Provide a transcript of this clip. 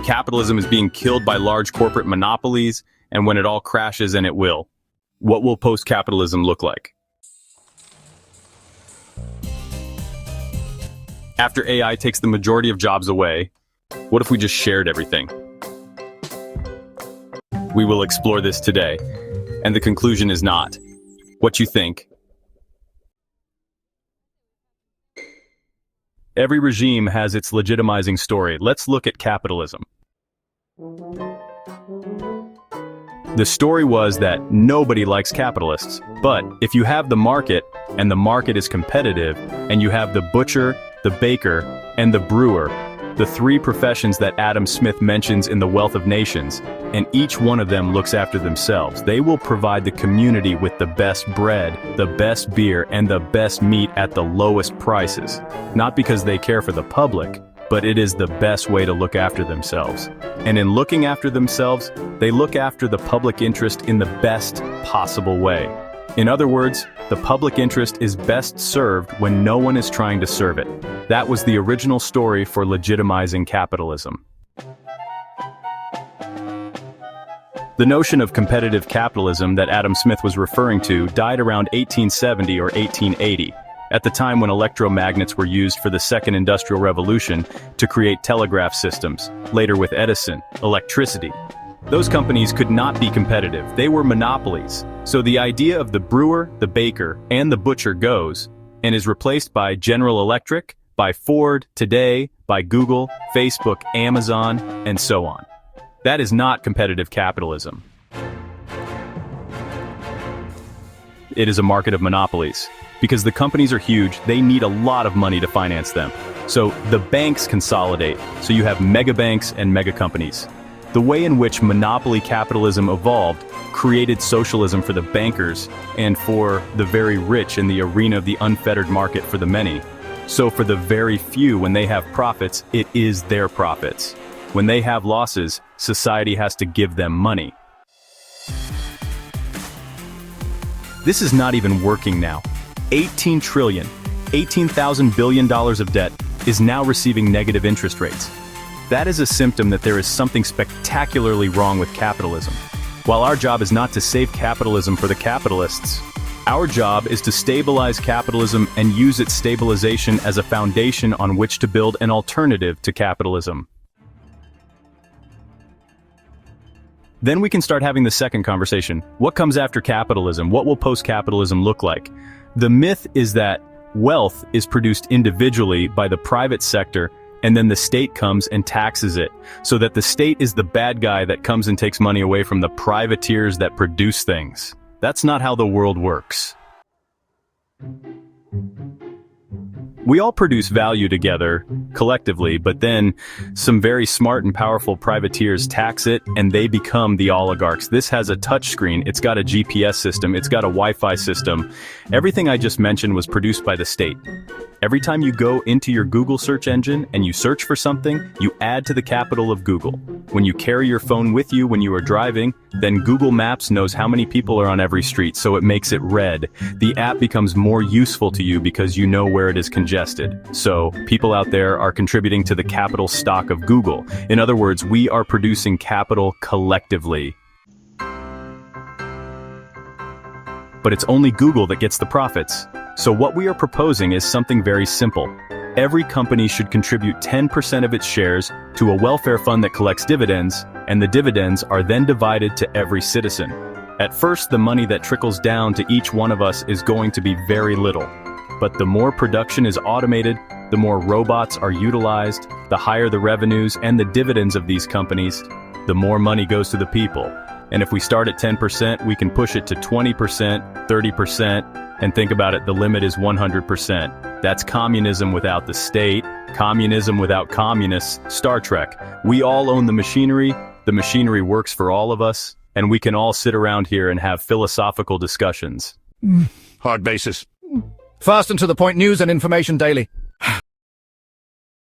capitalism is being killed by large corporate monopolies, and when it all crashes, and it will. What will post-capitalism look like? After AI takes the majority of jobs away, what if we just shared everything? We will explore this today, and the conclusion is not what you think. Every regime has its legitimizing story. Let's look at capitalism. The story was that nobody likes capitalists, but if you have the market, and the market is competitive, and you have the butcher, the baker, and the brewer, the three professions that Adam Smith mentions in The Wealth of Nations, and each one of them looks after themselves. They will provide the community with the best bread, the best beer, and the best meat at the lowest prices. Not because they care for the public, but it is the best way to look after themselves. And in looking after themselves, they look after the public interest in the best possible way. In other words, the public interest is best served when no one is trying to serve it. That was the original story for legitimizing capitalism. The notion of competitive capitalism that Adam Smith was referring to died around 1870 or 1880, at the time when electromagnets were used for the Second Industrial Revolution to create telegraph systems, later with Edison, electricity. Those companies could not be competitive, they were monopolies. So the idea of the brewer, the baker, and the butcher goes, and is replaced by General Electric, by Ford, today, by Google, Facebook, Amazon, and so on. That is not competitive capitalism. It is a market of monopolies. Because the companies are huge, they need a lot of money to finance them. So the banks consolidate, so you have mega banks and mega companies. The way in which monopoly capitalism evolved created socialism for the bankers and for the very rich in the arena of the unfettered market for the many. So for the very few, when they have profits, it is their profits. When they have losses, society has to give them money. This is not even working now. 18 trillion, $18,000 billion of debt is now receiving negative interest rates. That is a symptom that there is something spectacularly wrong with capitalism. While our job is not to save capitalism for the capitalists, our job is to stabilize capitalism and use its stabilization as a foundation on which to build an alternative to capitalism. Then we can start having the second conversation. What comes after capitalism? What will post-capitalism look like? The myth is that wealth is produced individually by the private sector, and then the state comes and taxes it, so that the state is the bad guy that comes and takes money away from the privateers that produce things. That's not how the world works. We all produce value together, collectively, but then some very smart and powerful privateers tax it, and they become the oligarchs. This has a touchscreen, it's got a GPS system, it's got a Wi-Fi system. Everything I just mentioned was produced by the state. Every time you go into your Google search engine and you search for something, you add to the capital of Google. When you carry your phone with you when you are driving, then Google Maps knows how many people are on every street, so it makes it red. The app becomes more useful to you because you know where it is congested. So, people out there are contributing to the capital stock of Google. In other words, we are producing capital collectively. But it's only Google that gets the profits. So what we are proposing is something very simple. Every company should contribute 10% of its shares to a welfare fund that collects dividends, and the dividends are then divided to every citizen. At first, the money that trickles down to each one of us is going to be very little. But the more production is automated, the more robots are utilized, the higher the revenues and the dividends of these companies, the more money goes to the people. And if we start at 10%, we can push it to 20%, 30%, and think about it, the limit is 100%. That's communism without the state, communism without communists, Star Trek. We all own the machinery works for all of us, and we can all sit around here and have philosophical discussions. Hard basis. Fast and to the point news and information daily.